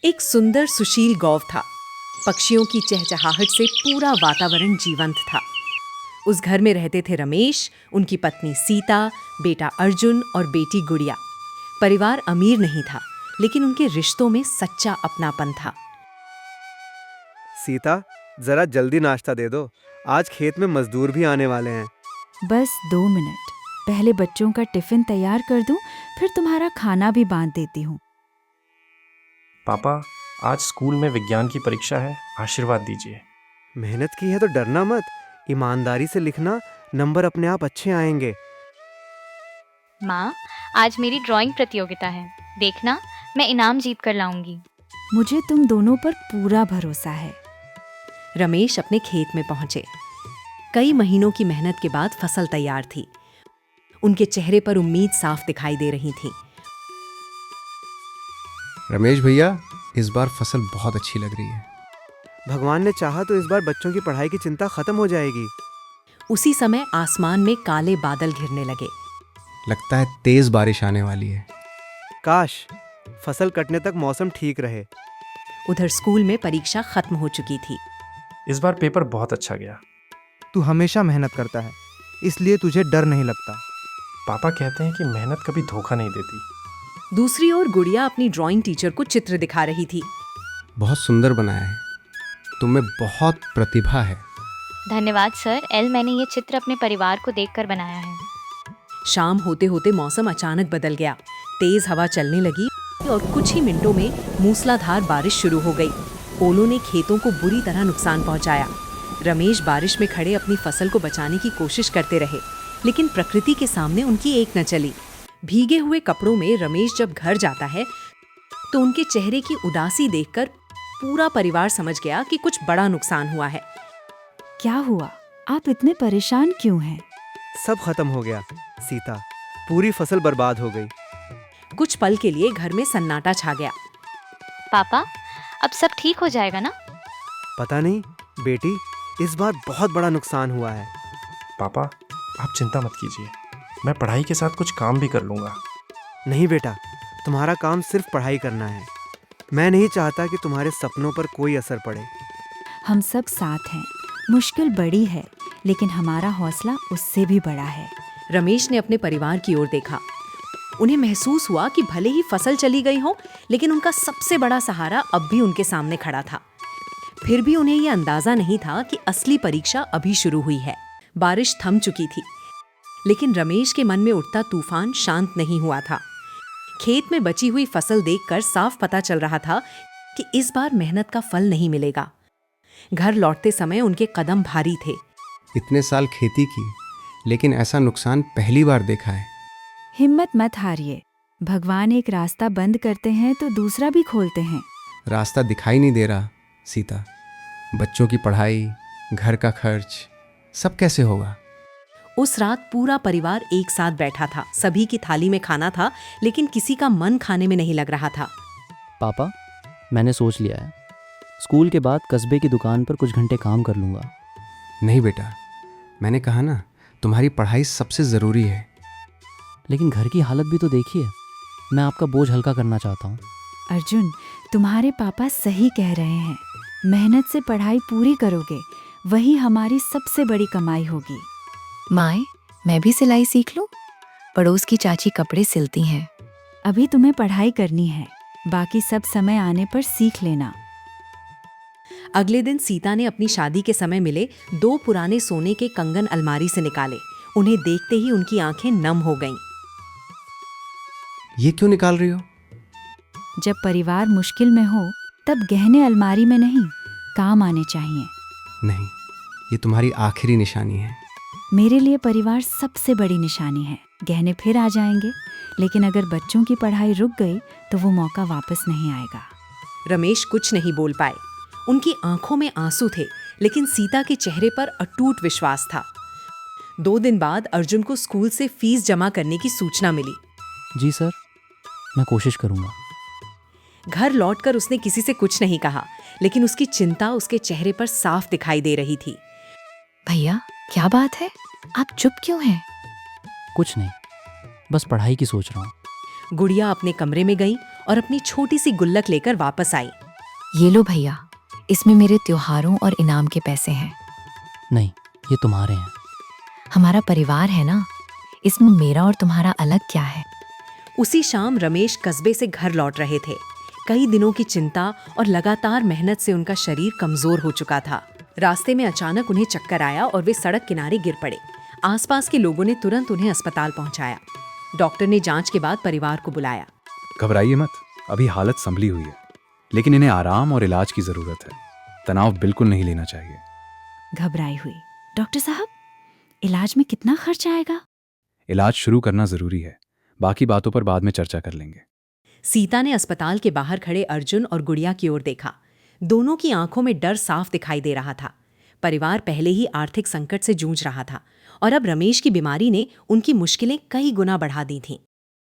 एक सुंदर सुशील गौव था। पक्षियों की चहचहाहट से पूरा वातावरण जीवंत था। उस घर में रहते थे रमेश, उनकी पत्नी सीता, बेटा अर्जुन और बेटी गुड़िया। परिवार अमीर नहीं था, लेकिन उनके रिश्तों में सच्चा अपनापन था। सीता, जरा जल्दी नाश्ता दे दो। आज खेत में मजदूर भी आने वाले हैं। बस 2 मिनट, पहले बच्चों का टिफिन तैयार कर दूं, फिर तुम्हारा खाना भी बांध देती हूँ। पापा, आज स्कूल में विज्ञान की परीक्षा है, आशीर्वाद दीजिए। मेहनत की है तो डरना मत। ईमानदारी से लिखना, नंबर अपने आप अच्छे आएंगे। माँ, आज मेरी ड्राइंग प्रतियोगिता है। देखना, मैं इनाम जीत कर लाऊंगी। मुझे तुम दोनों पर पूरा भरोसा है। रमेश अपने खेत में पहुंचे। कई महीनों की मेहनत के बाद फसल तैयार थी। उनके चेहरे पर उम्मीद साफ दिखाई दे रही थी। रमेश भैया, इस बार फसल बहुत अच्छी लग रही है। भगवान ने चाहा तो इस बार बच्चों की पढ़ाई की चिंता खत्म हो जाएगी। उसी समय आसमान में काले बादल घिरने लगे। लगता है तेज बारिश आने वाली है। काश फसल कटने तक मौसम ठीक रहे। उधर स्कूल में परीक्षा खत्म हो चुकी थी। इस बार पेपर बहुत अच्छा गया। तू हमेशा मेहनत करता है, इसलिए तुझे डर नहीं लगता। पापा कहते हैं कि मेहनत कभी धोखा नहीं देती। दूसरी ओर गुड़िया अपनी ड्राइंग टीचर को चित्र दिखा रही थी। बहुत सुंदर बनाया है। तुम्हें बहुत प्रतिभा है। धन्यवाद सर। मैंने ये चित्र अपने परिवार को देखकर बनाया है। शाम होते होते मौसम अचानक बदल गया। तेज हवा चलने लगी और कुछ ही मिनटों में मूसलाधार बारिश शुरू हो गई। ओलों ने खेतों को बुरी तरह नुकसान पहुंचाया। रमेश बारिश में खड़े अपनी फसल को बचाने की कोशिश करते रहे, लेकिन प्रकृति के सामने उनकी एक न चली। भीगे हुए कपड़ों में रमेश जब घर जाता है तो उनके चेहरे की उदासी देखकर पूरा परिवार समझ गया कि कुछ बड़ा नुकसान हुआ है। क्या हुआ? आप इतने परेशान क्यों हैं? सब खत्म हो गया सीता, पूरी फसल बर्बाद हो गई। कुछ पल के लिए घर में सन्नाटा छा गया। पापा, अब सब ठीक हो जाएगा ना? पता नहीं बेटी, इस बार बहुत बड़ा नुकसान हुआ है। पापा, आप चिंता मत कीजिए, मैं पढ़ाई के साथ कुछ काम भी कर लूँगा। नहीं बेटा, तुम्हारा काम सिर्फ पढ़ाई करना है। मैं नहीं चाहता कि तुम्हारे सपनों पर कोई असर पड़े। हम सब साथ हैं। मुश्किल बड़ी है, लेकिन हमारा हौसला उससे भी बड़ा है। रमेश ने अपने परिवार की ओर देखा। उन्हें महसूस हुआ कि भले ही फसल चली गई हो, लेकिन उनका सबसे बड़ा सहारा अब भी उनके सामने खड़ा था। फिर भी उन्हें यह अंदाजा नहीं था कि असली परीक्षा अभी शुरू हुई है। बारिश थम चुकी थी, लेकिन रमेश के मन में उठता तूफान शांत नहीं हुआ था। खेत में बची हुई फसल देखकर साफ पता चल रहा था कि इस बार मेहनत का फल नहीं मिलेगा। घर लौटते समय उनके कदम भारी थे। इतने साल खेती की, लेकिन ऐसा नुकसान पहली बार देखा है। हिम्मत मत हारिए। भगवान एक रास्ता बंद करते हैं तो दूसरा भी खोलते हैं। रास्ता दिखाई नहीं दे रहा सीता। बच्चों की पढ़ाई, घर का खर्च, सब कैसे होगा? उस रात पूरा परिवार एक साथ बैठा था। सभी की थाली में खाना था, लेकिन किसी का मन खाने में नहीं लग रहा था। पापा, मैंने सोच लिया है, स्कूल के बाद कस्बे की दुकान पर कुछ घंटे काम कर लूँगा। नहीं बेटा, मैंने कहा ना, तुम्हारी पढ़ाई सबसे ज़रूरी है। लेकिन घर की हालत भी तो देखिए। मैं आपका बोझ हल्का करना चाहता हूँ। अर्जुन, तुम्हारे पापा सही कह रहे हैं। मेहनत से पढ़ाई पूरी करोगे, वही हमारी सबसे बड़ी कमाई होगी। माए, मैं भी सिलाई सीख लूं? पड़ोस की चाची कपड़े सिलती हैं। अभी तुम्हें पढ़ाई करनी है, बाकी सब समय आने पर सीख लेना। अगले दिन सीता ने अपनी शादी के समय मिले 2 पुराने सोने के कंगन अलमारी से निकाले। उन्हें देखते ही उनकी आंखें नम हो गईं। ये क्यों निकाल रही हो? जब परिवार मुश्किल में हो, तब गहने अलमारी में नहीं, काम आने चाहिए। नहीं, ये तुम्हारी आखिरी निशानी है। मेरे लिए परिवार सबसे बड़ी निशानी है। गहने फिर आ जाएंगे, लेकिन अगर बच्चों की पढ़ाई रुक गई तो वो मौका वापस नहीं आएगा। रमेश कुछ नहीं बोल पाए। उनकी आंखों में आंसू थे, लेकिन सीता के चेहरे पर अटूट विश्वास था। 2 दिन बाद अर्जुन को स्कूल से फीस जमा करने की सूचना मिली। जी सर, मैं कोशिश करूँगा। घर लौटकर उसने किसी से कुछ नहीं कहा, लेकिन उसकी चिंता उसके चेहरे पर साफ दिखाई दे रही थी। भैया, क्या बात है? आप चुप क्यों हैं? कुछ नहीं, बस पढ़ाई की सोच रहा हूँ। गुड़िया अपने कमरे में गई और अपनी छोटी सी गुल्लक लेकर वापस आई। ये लो भैया, इसमें मेरे त्योहारों और इनाम के पैसे हैं। नहीं, ये तुम्हारे हैं। हमारा परिवार है ना, इसमें मेरा और तुम्हारा अलग क्या है। उसी शाम रमेश कस्बे से घर लौट रहे थे। कई दिनों की चिंता और लगातार मेहनत से उनका शरीर कमजोर हो चुका था। रास्ते में अचानक उन्हें चक्कर आया और वे सड़क किनारे गिर पड़े। आसपास के लोगों ने तुरंत उन्हें अस्पताल पहुंचाया। डॉक्टर ने जांच के बाद परिवार को बुलाया। घबराइए मत, अभी हालत संभली हुई है, लेकिन इन्हें आराम और इलाज की जरूरत है। तनाव बिल्कुल नहीं लेना चाहिए। घबराई हुई। डॉक्टर साहब, इलाज में कितना खर्च आएगा? इलाज शुरू करना जरूरी है, बाकी बातों पर बाद में चर्चा कर लेंगे। सीता ने अस्पताल के बाहर खड़े अर्जुन और गुड़िया की ओर देखा। दोनों की आंखों में डर साफ दिखाई दे रहा था। परिवार पहले ही आर्थिक संकट से जूझ रहा था और अब रमेश की बीमारी ने उनकी मुश्किलें कई गुना बढ़ा दी थीं।